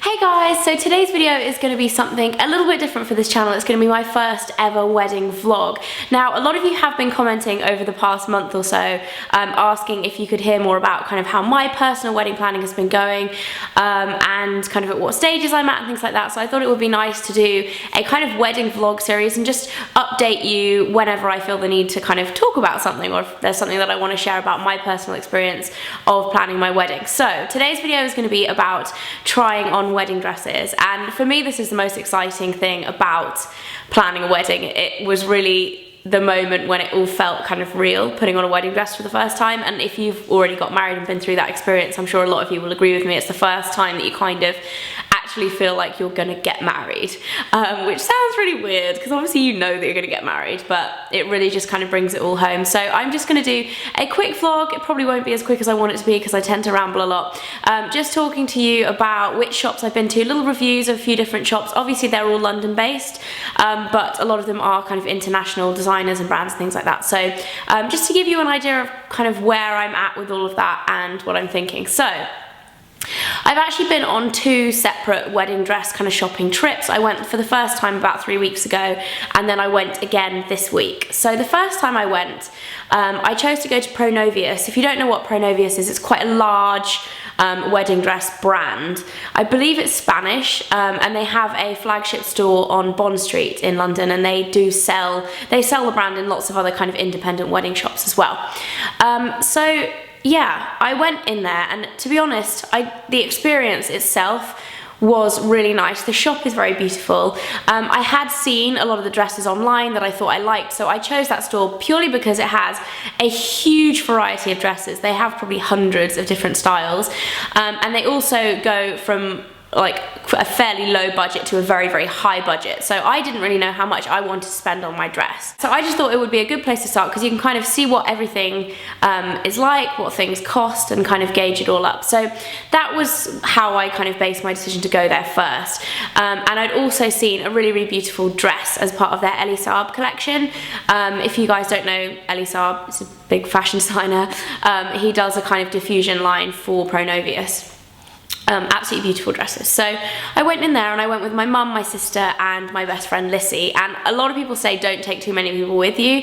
Hey guys, so today's video is going to be something a little bit different for this channel. It's going to be my first ever wedding vlog. Now, a lot of you have been commenting over the past month or so, asking if you could hear more about kind of how my personal wedding planning has been going, and kind of at what stages I'm at and things like that. So I thought it would be nice to do a kind of wedding vlog series and just update you whenever I feel the need to kind of talk about something, or if there's something that I want to share about my personal experience of planning my wedding. So today's video is going to be about trying on wedding dresses, and for me this is the most exciting thing about planning a wedding. It was really the moment when it all felt kind of real, putting on a wedding dress for the first time. And if you've already got married and been through that experience, I'm sure a lot of you will agree with me, it's the first time that you kind of actually feel like you're gonna get married, which sounds really weird because obviously you know that you're gonna get married, but it really just kind of brings it all home. So I'm just gonna do a quick vlog. It probably won't be as quick as I want it to be because I tend to ramble a lot, just talking to you about which shops I've been to, little reviews of a few different shops. Obviously they're all London based, but a lot of them are kind of international designers and brands and things like that. So just to give you an idea of kind of where I'm at with all of that and what I'm thinking. So I've actually been on two separate wedding dress kind of shopping trips. I went for the first time about 3 weeks ago, and then I went again this week. So the first time I went, I chose to go to Pronovias. If you don't know what Pronovias is, it's quite a large wedding dress brand. I believe it's Spanish, and they have a flagship store on Bond Street in London, and they sell the brand in lots of other kind of independent wedding shops as well. So yeah, I went in there, and to be honest, the experience itself was really nice. The shop is very beautiful. I had seen a lot of the dresses online that I thought I liked, so I chose that store purely because it has a huge variety of dresses. They have probably hundreds of different styles, and they also go from like a fairly low budget to a very, very high budget. So I didn't really know how much I wanted to spend on my dress. So I just thought it would be a good place to start because you can kind of see what everything is like, what things cost, and kind of gauge it all up. So that was how I kind of based my decision to go there first. And I'd also seen a really, really beautiful dress as part of their Elie Saab collection. If you guys don't know Elie Saab, it's a big fashion designer. He does a kind of diffusion line for Pronovias. Absolutely beautiful dresses. So I went in there, and I went with my mum, my sister, and my best friend Lissy. And a lot of people say don't take too many people with you.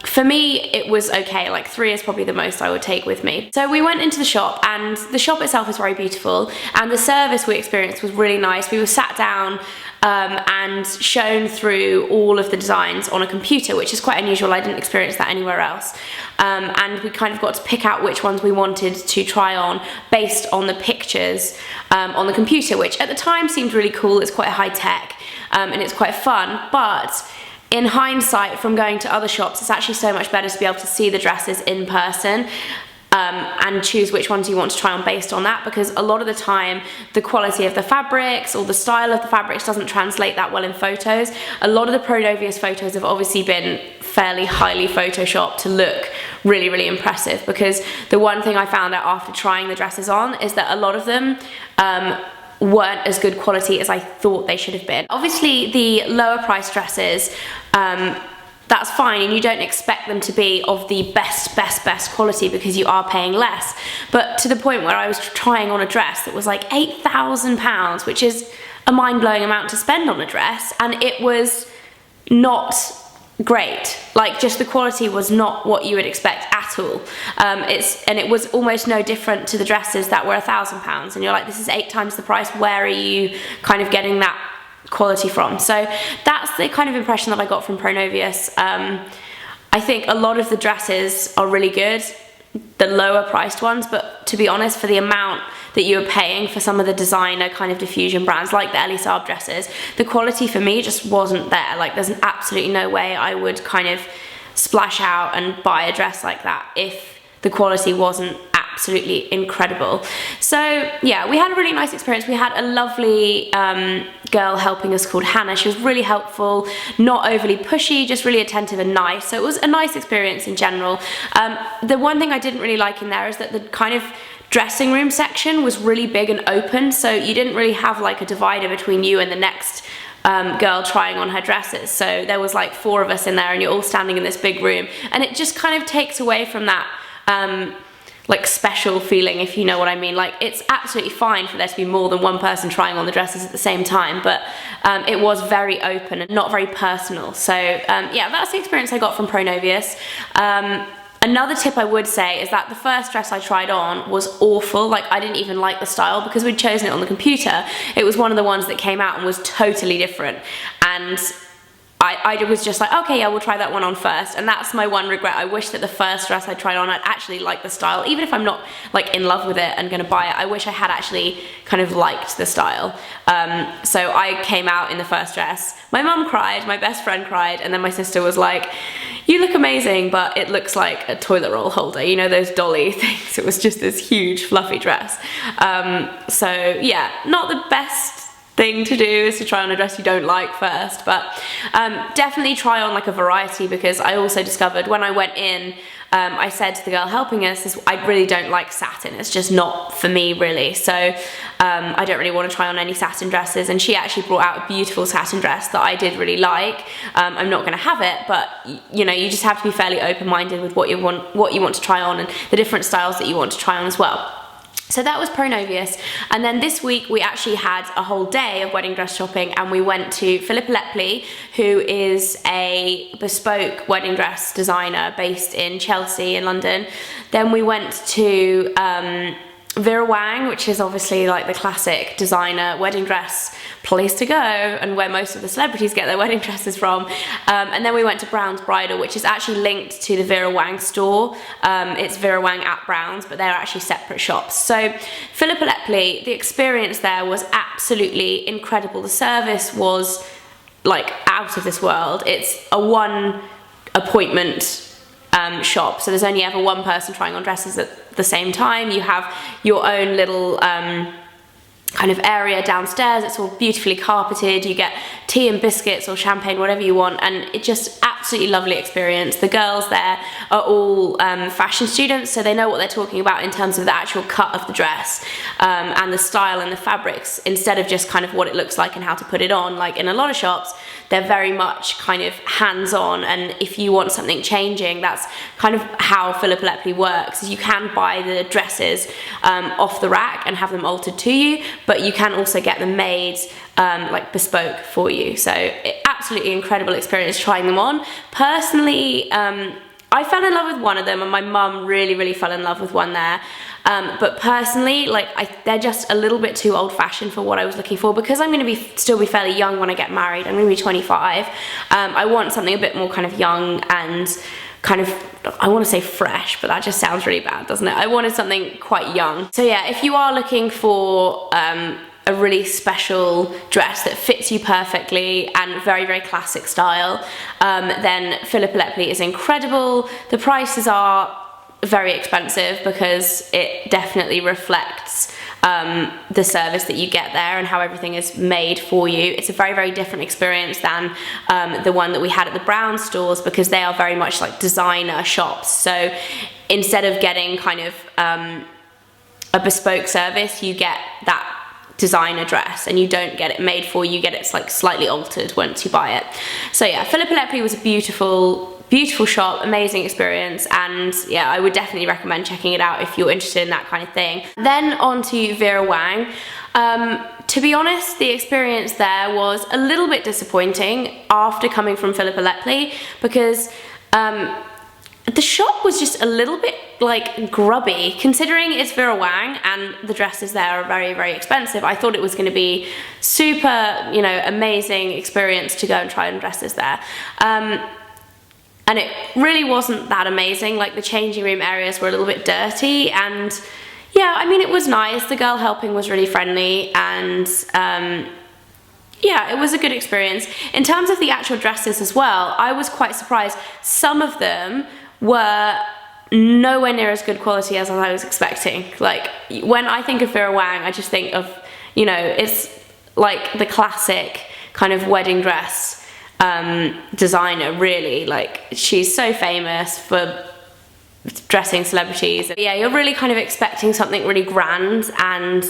For me, it was okay. Like 3 is probably the most I would take with me. So we went into the shop, and the shop itself is very beautiful, and the service we experienced was really nice. We were sat down and shown through all of the designs on a computer, which is quite unusual. I didn't experience that anywhere else. And we kind of got to pick out which ones we wanted to try on based on the pictures on the computer, which at the time seemed really cool. It's quite high tech, and it's quite fun, but in hindsight, from going to other shops, it's actually so much better to be able to see the dresses in person, and choose which ones you want to try on based on that, because a lot of the time the quality of the fabrics or the style of the fabrics doesn't translate that well in photos. A lot of the Pronovias photos have obviously been fairly highly photoshopped to look really, really impressive, because the one thing I found out after trying the dresses on is that a lot of them weren't as good quality as I thought they should have been. Obviously the lower price dresses, that's fine, and you don't expect them to be of the best quality because you are paying less. But to the point where I was trying on a dress that was like £8,000, which is a mind-blowing amount to spend on a dress, and it was not great. Like, just the quality was not what you would expect at all. And it was almost no different to the dresses that were £1,000, and you're like, this is 8 times the price. Where are you kind of getting that quality from? So that's the kind of impression that I got from Pronovias. I think a lot of the dresses are really good, the lower priced ones, but to be honest, for the amount that you're paying for some of the designer kind of diffusion brands like the Elie Saab dresses, the quality for me just wasn't there. Like, there's absolutely no way I would kind of splash out and buy a dress like that if the quality wasn't absolutely incredible. So yeah, we had a really nice experience. We had a lovely girl helping us called Hannah. She was really helpful, not overly pushy, just really attentive and nice. So it was a nice experience in general. The one thing I didn't really like in there is that the kind of dressing room section was really big and open, so you didn't really have like a divider between you and the next girl trying on her dresses. So there was like 4 of us in there, and you're all standing in this big room, and it just kind of takes away from that like special feeling, if you know what I mean. Like, it's absolutely fine for there to be more than one person trying on the dresses at the same time, but it was very open and not very personal. So yeah, that's the experience I got from Pronovias. Another tip I would say is that the first dress I tried on was awful. Like, I didn't even like the style because we'd chosen it on the computer. It was one of the ones that came out and was totally different, and I was just like, okay, yeah, we'll try that one on first. And that's my one regret. I wish that the first dress I tried on, I'd actually liked the style. Even if I'm not like in love with it and gonna buy it, I wish I had actually kind of liked the style. So I came out in the first dress. My mum cried, my best friend cried, and then my sister was like, you look amazing, but it looks like a toilet roll holder, you know, those dolly things. It was just this huge fluffy dress. So yeah, not the best thing to do is to try on a dress you don't like first, but definitely try on like a variety, because I also discovered when I went in, I said to the girl helping us, I really don't like satin, it's just not for me really, so I don't really want to try on any satin dresses, and she actually brought out a beautiful satin dress that I did really like. I'm not going to have it, but you know, you just have to be fairly open-minded with what you want to try on and the different styles that you want to try on as well. So that was Pronovias, and then this week we actually had a whole day of wedding dress shopping, and we went to Phillippa Lepley, who is a bespoke wedding dress designer based in Chelsea in London. Then we went to Vera Wang, which is obviously like the classic designer wedding dress place to go and where most of the celebrities get their wedding dresses from. And then we went to Bridal, which is actually linked to the Vera Wang store. It's Vera Wang at Brown's, but they're actually separate shops. So Phillippa Lepley, the experience there was absolutely incredible. The service was like out of this world. It's a one appointment shop, so there's only ever one person trying on dresses at the same time. You have your own little kind of area downstairs. It's all beautifully carpeted. You get tea and biscuits or champagne, whatever you want, and it's just absolutely lovely experience. The girls there are all fashion students, so they know what they're talking about in terms of the actual cut of the dress and the style and the fabrics, instead of just kind of what it looks like and how to put it on. Like in a lot of shops, they're very much kind of hands-on, and if you want something changing, that's kind of how Phillippa Lepley works. You can buy the dresses off the rack and have them altered to you, but you can also get them made like bespoke for you. So absolutely incredible experience trying them on. Personally, I fell in love with one of them, and my mum really fell in love with one there. But personally, like they're just a little bit too old-fashioned for what I was looking for, because I'm going to still be fairly young when I get married. I'm going to be 25. I want something a bit more kind of young and kind of, I want to say fresh, but that just sounds really bad, doesn't it? I wanted something quite young. So yeah, if you are looking for a really special dress that fits you perfectly and very classic style, then Phillippa Lepley is incredible. The prices are very expensive because it definitely reflects the service that you get there and how everything is made for you. It's a very different experience than the one that we had at the Brown stores, because they are very much like designer shops. So instead of getting kind of a bespoke service, you get that designer dress and you don't get it made for you, you get it like slightly altered once you buy it. So yeah, Phillippa Lepley was a beautiful shop, amazing experience, and yeah, I would definitely recommend checking it out if you're interested in that kind of thing. Then on to Vera Wang. To be honest, the experience there was a little bit disappointing after coming from Phillippa Lepley, because the shop was just a little bit like grubby, considering it's Vera Wang and the dresses there are very expensive. I thought it was going to be super, you know, amazing experience to go and try on dresses there. And it really wasn't that amazing. Like the changing room areas were a little bit dirty, and yeah, I mean, it was nice. The girl helping was really friendly, and yeah, it was a good experience. In terms of the actual dresses as well, I was quite surprised. Some of them were nowhere near as good quality as I was expecting. Like when I think of Vera Wang, I just think of, you know, it's like the classic kind of wedding dress designer, really. Like she's so famous for dressing celebrities. Yeah, you're really kind of expecting something really grand and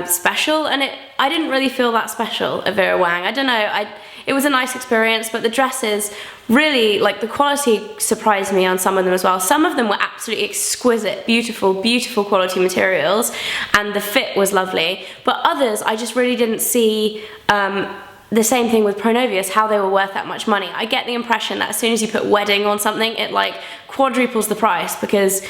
special, and I didn't really feel that special at Vera Wang. I don't know, it was a nice experience, but the dresses really, like, the quality surprised me on some of them as well. Some of them were absolutely exquisite, beautiful, beautiful quality materials, and the fit was lovely, but others I just really didn't see the same thing with Pronovias, how they were worth that much money. I get the impression that as soon as you put wedding on something, it like quadruples the price, because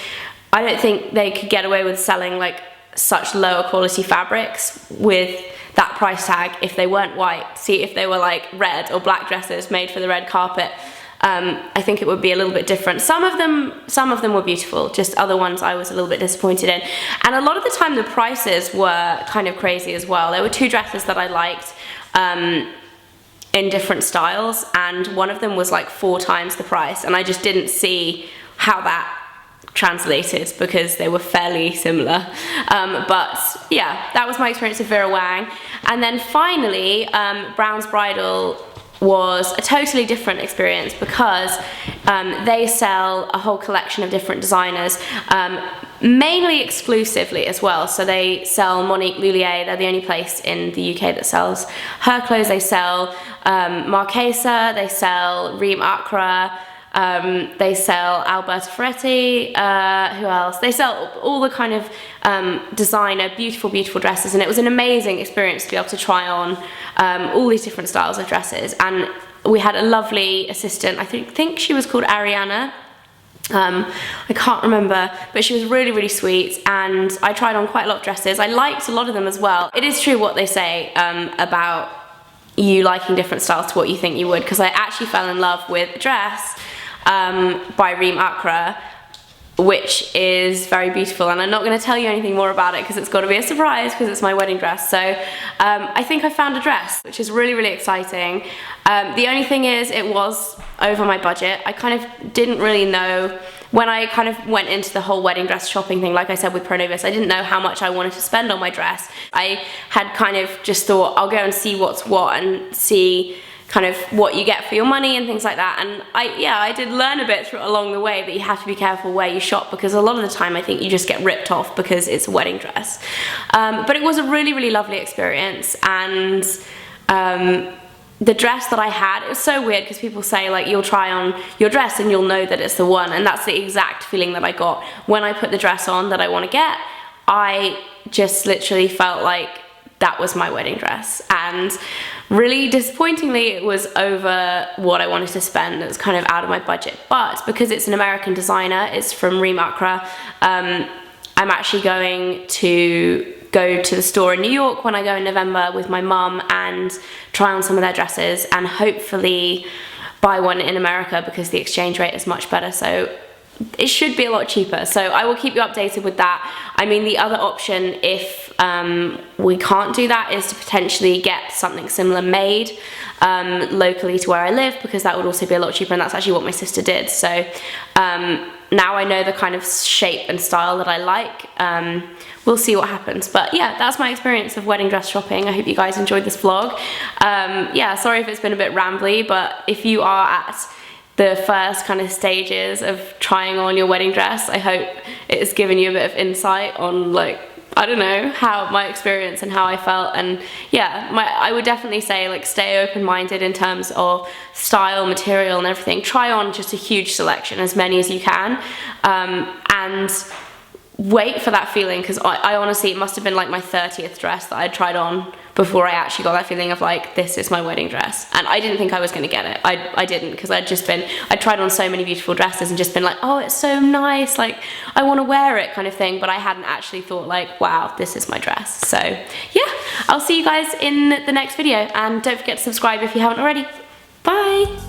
I don't think they could get away with selling like such lower quality fabrics with that price tag if they weren't white. See, if they were like red or black dresses made for the red carpet, I think it would be a little bit different. Some of them were beautiful, just other ones I was a little bit disappointed in. And a lot of the time the prices were kind of crazy as well. There were two dresses that I liked in different styles, and one of them was like 4 times the price, and I just didn't see how that translated because they were fairly similar. But yeah, that was my experience of Vera Wang. And then finally, Brown's Bridal was a totally different experience because they sell a whole collection of different designers, mainly exclusively as well. So they sell Monique Lhuillier, they're the only place in the UK that sells her clothes. They sell Marchesa, they sell Reem Acra, they sell Alberta Ferretti, who else? They sell all the kind of designer, beautiful, beautiful dresses, and it was an amazing experience to be able to try on all these different styles of dresses. And we had a lovely assistant, I think she was called Ariana. I can't remember, but she was really, really sweet, and I tried on quite a lot of dresses. I liked a lot of them as well. It is true what they say about you liking different styles to what you think you would, because I actually fell in love with a dress by Reem Acra, which is very beautiful, and I'm not going to tell you anything more about it because it's got to be a surprise because it's my wedding dress. So I think I found a dress, which is really, really exciting. The only thing is it was over my budget. I kind of didn't really know when I kind of went into the whole wedding dress shopping thing. Like I said with Pronovias, I didn't know how much I wanted to spend on my dress. I had kind of just thought I'll go and see what's what and see kind of what you get for your money and things like that. And I did learn a bit along the way that you have to be careful where you shop, because a lot of the time I think you just get ripped off because it's a wedding dress. But it was a really, really lovely experience. And the dress that I had, it was so weird because people say like you'll try on your dress and you'll know that it's the one, and that's the exact feeling that I got when I put the dress on that I want to get. I just literally felt like that was my wedding dress, and really disappointingly it was over what I wanted to spend. It was kind of out of my budget, but because it's an American designer, it's from Reem Acra, I'm actually going to go to the store in New York when I go in November with my mum and try on some of their dresses, and hopefully buy one in America because the exchange rate is much better, so it should be a lot cheaper. So I will keep you updated with that. I mean, the other option, if we can't do that, is to potentially get something similar made locally to where I live, because that would also be a lot cheaper, and that's actually what my sister did. So now I know the kind of shape and style that I like. We'll see what happens. But yeah, that's my experience of wedding dress shopping. I hope you guys enjoyed this vlog. Yeah, sorry if it's been a bit rambly, but if you are at the first kind of stages of trying on your wedding dress, I hope it has given you a bit of insight on, like, I don't know, how my experience and how I felt. And yeah, I would definitely say, like, stay open-minded in terms of style, material and everything. Try on just a huge selection, as many as you can, and wait for that feeling, because I honestly, it must have been like my 30th dress that I tried on before I actually got that feeling of like, this is my wedding dress. And I didn't think I was going to get it. I didn't, because I tried on so many beautiful dresses and just been like, oh, it's so nice, like I want to wear it kind of thing, but I hadn't actually thought like, wow, this is my dress. So yeah, I'll see you guys in the next video, and don't forget to subscribe if you haven't already. Bye.